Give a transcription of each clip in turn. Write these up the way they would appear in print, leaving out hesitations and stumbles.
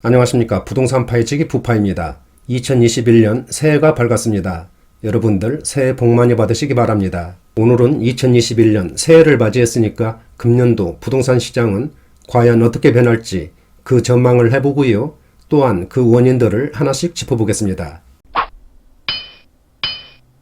안녕하십니까. 부동산 파헤치기 부파입니다. 2021년 새해가 밝았습니다. 여러분들 새해 복 많이 받으시기 바랍니다. 오늘은 2021년 새해를 맞이했으니까 금년도 부동산 시장은 과연 어떻게 변할지 그 전망을 해보고요. 또한 그 원인들을 하나씩 짚어보겠습니다.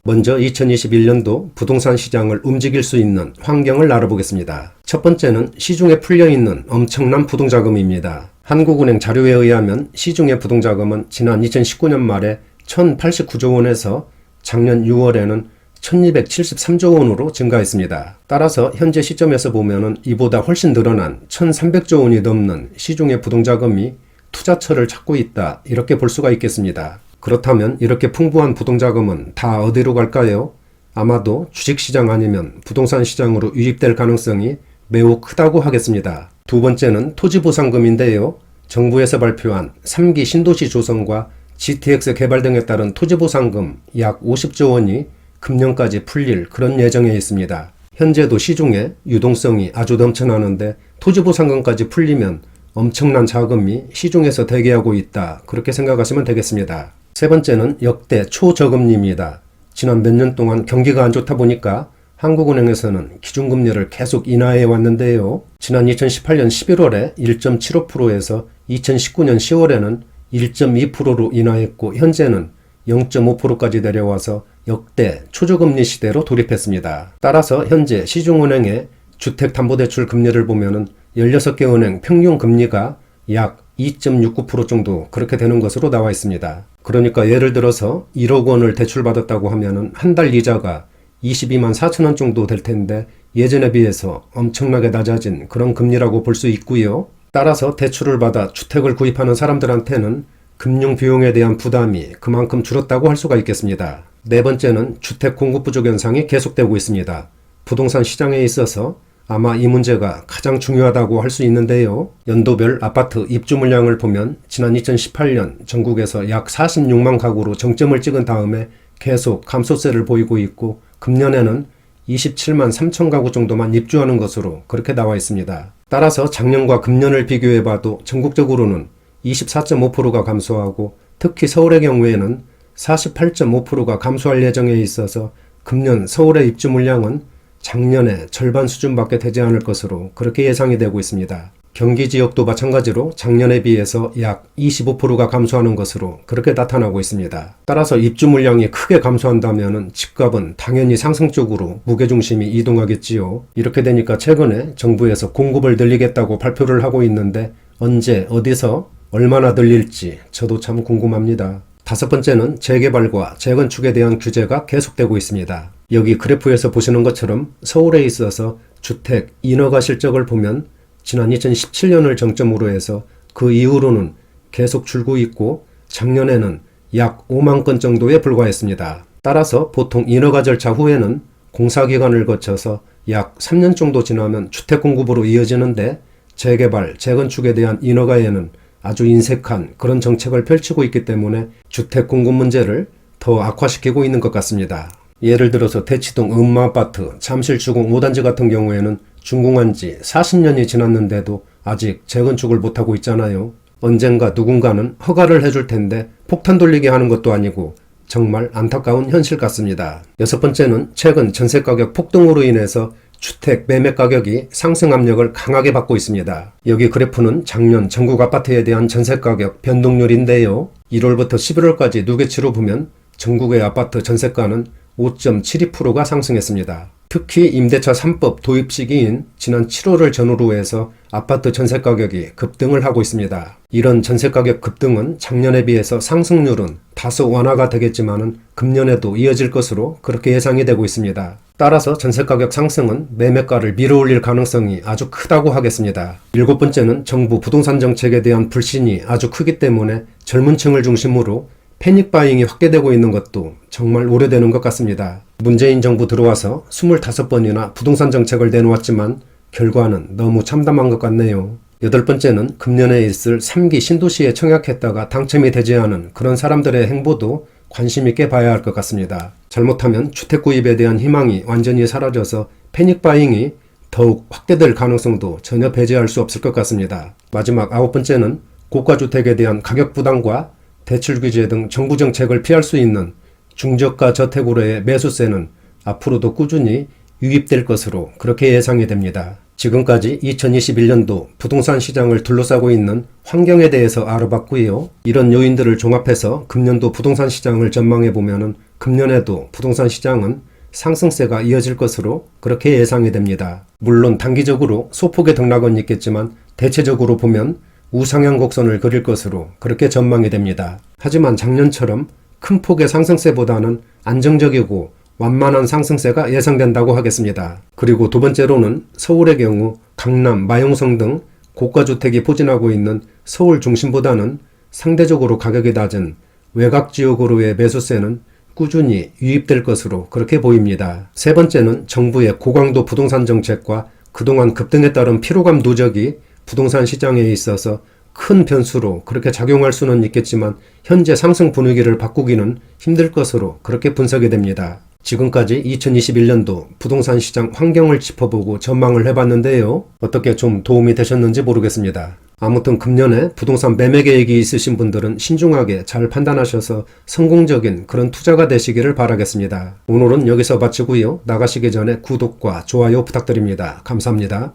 먼저 2021년도 부동산 시장을 움직일 수 있는 환경을 알아보겠습니다. 첫 번째는 시중에 풀려있는 엄청난 부동자금입니다. 한국은행 자료에 의하면 시중의 부동자금은 지난 2019년 말에 1089조 원에서 작년 6월에는 1273조 원으로 증가했습니다. 따라서 현재 시점에서 보면 이보다 훨씬 늘어난 1300조 원이 넘는 시중의 부동자금이 투자처를 찾고 있다, 이렇게 볼 수가 있겠습니다. 그렇다면 이렇게 풍부한 부동자금은 다 어디로 갈까요? 아마도 주식시장 아니면 부동산 시장으로 유입될 가능성이 매우 크다고 하겠습니다. 두 번째는 토지보상금인데요. 정부에서 발표한 3기 신도시 조성과 GTX 개발 등에 따른 토지보상금 약 50조 원이 금년까지 풀릴 그런 예정에 있습니다. 현재도 시중에 유동성이 아주 넘쳐나는데 토지보상금까지 풀리면 엄청난 자금이 시중에서 대기하고 있다, 그렇게 생각하시면 되겠습니다. 세 번째는 역대 초저금리입니다. 지난 몇 년 동안 경기가 안 좋다 보니까 한국은행에서는 기준금리를 계속 인하해 왔는데요. 지난 2018년 11월에 1.75%에서 2019년 10월에는 1.2%로 인하했고 현재는 0.5%까지 내려와서 역대 초저금리 시대로 돌입했습니다. 따라서 현재 시중은행의 주택담보대출 금리를 보면은 16개 은행 평균 금리가 약 2.69% 정도 그렇게 되는 것으로 나와 있습니다. 그러니까 예를 들어서 1억 원을 대출받았다고 하면은 한 달 이자가 22만 4천 원 정도 될 텐데 예전에 비해서 엄청나게 낮아진 그런 금리라고 볼 수 있고요. 따라서 대출을 받아 주택을 구입하는 사람들한테는 금융 비용에 대한 부담이 그만큼 줄었다고 할 수가 있겠습니다. 네 번째는 주택 공급 부족 현상이 계속되고 있습니다. 부동산 시장에 있어서 아마 이 문제가 가장 중요하다고 할 수 있는데요. 연도별 아파트 입주 물량을 보면 지난 2018년 전국에서 약 46만 가구로 정점을 찍은 다음에 계속 감소세를 보이고 있고 금년에는 27만 3천 가구 정도만 입주하는 것으로 그렇게 나와 있습니다. 따라서 작년과 금년을 비교해봐도 전국적으로는 24.5%가 감소하고 특히 서울의 경우에는 48.5%가 감소할 예정에 있어서 금년 서울의 입주 물량은 작년의 절반 수준밖에 되지 않을 것으로 그렇게 예상이 되고 있습니다. 경기 지역도 마찬가지로 작년에 비해서 약 25%가 감소하는 것으로 그렇게 나타나고 있습니다. 따라서 입주 물량이 크게 감소한다면 집값은 당연히 상승 쪽으로 무게중심이 이동하겠지요. 이렇게 되니까 최근에 정부에서 공급을 늘리겠다고 발표를 하고 있는데 언제 어디서 얼마나 늘릴지 저도 참 궁금합니다. 다섯 번째는 재개발과 재건축에 대한 규제가 계속되고 있습니다. 여기 그래프에서 보시는 것처럼 서울에 있어서 주택 인허가 실적을 보면 지난 2017년을 정점으로 해서 그 이후로는 계속 줄고 있고 작년에는 약 5만 건 정도에 불과했습니다. 따라서 보통 인허가 절차 후에는 공사기간을 거쳐서 약 3년 정도 지나면 주택 공급으로 이어지는데 재개발, 재건축에 대한 인허가에는 아주 인색한 그런 정책을 펼치고 있기 때문에 주택 공급 문제를 더 악화시키고 있는 것 같습니다. 예를 들어서 대치동 음마아파트 잠실주공 5단지 같은 경우에는 준공한 지 40년이 지났는데도 아직 재건축을 못하고 있잖아요. 언젠가 누군가는 허가를 해줄 텐데 폭탄 돌리게 하는 것도 아니고 정말 안타까운 현실 같습니다. 여섯 번째는 최근 전세가격 폭등으로 인해서 주택 매매 가격이 상승 압력을 강하게 받고 있습니다. 여기 그래프는 작년 전국 아파트에 대한 전세가격 변동률인데요. 1월부터 11월까지 누계치로 보면 전국의 아파트 전세가는 5.72%가 상승했습니다. 특히 임대차 3법 도입 시기인 지난 7월을 전후로 해서 아파트 전세가격이 급등을 하고 있습니다. 이런 전세가격 급등은 작년에 비해서 상승률은 다소 완화가 되겠지만은 금년에도 이어질 것으로 그렇게 예상이 되고 있습니다. 따라서 전세가격 상승은 매매가를 밀어올릴 가능성이 아주 크다고 하겠습니다. 일곱 번째는 정부 부동산 정책에 대한 불신이 아주 크기 때문에 젊은 층을 중심으로 패닉바잉이 확대되고 있는 것도 정말 오래되는 것 같습니다. 문재인 정부 들어와서 25번이나 부동산 정책을 내놓았지만 결과는 너무 참담한 것 같네요. 여덟 번째는 금년에 있을 3기 신도시에 청약했다가 당첨이 되지 않은 그런 사람들의 행보도 관심 있게 봐야 할 것 같습니다. 잘못하면 주택 구입에 대한 희망이 완전히 사라져서 패닉바잉이 더욱 확대될 가능성도 전혀 배제할 수 없을 것 같습니다. 마지막 아홉 번째는 고가주택에 대한 가격 부담과 대출 규제 등 정부 정책을 피할 수 있는 중저가 저택으로의 매수세는 앞으로도 꾸준히 유입될 것으로 그렇게 예상이 됩니다. 지금까지 2021년도 부동산 시장을 둘러싸고 있는 환경에 대해서 알아봤고요. 이런 요인들을 종합해서 금년도 부동산 시장을 전망해 보면은 금년에도 부동산 시장은 상승세가 이어질 것으로 그렇게 예상이 됩니다. 물론 단기적으로 소폭의 등락은 있겠지만 대체적으로 보면 우상향 곡선을 그릴 것으로 그렇게 전망이 됩니다. 하지만 작년처럼 큰 폭의 상승세보다는 안정적이고 완만한 상승세가 예상된다고 하겠습니다. 그리고 두 번째로는 서울의 경우 강남, 마용성 등 고가주택이 포진하고 있는 서울 중심보다는 상대적으로 가격이 낮은 외곽 지역으로의 매수세는 꾸준히 유입될 것으로 그렇게 보입니다. 세 번째는 정부의 고강도 부동산 정책과 그동안 급등에 따른 피로감 누적이 부동산 시장에 있어서 큰 변수로 그렇게 작용할 수는 있겠지만 현재 상승 분위기를 바꾸기는 힘들 것으로 그렇게 분석이 됩니다. 지금까지 2021년도 부동산 시장 환경을 짚어보고 전망을 해봤는데요. 어떻게 좀 도움이 되셨는지 모르겠습니다. 아무튼 금년에 부동산 매매 계획이 있으신 분들은 신중하게 잘 판단하셔서 성공적인 그런 투자가 되시기를 바라겠습니다. 오늘은 여기서 마치고요. 나가시기 전에 구독과 좋아요 부탁드립니다. 감사합니다.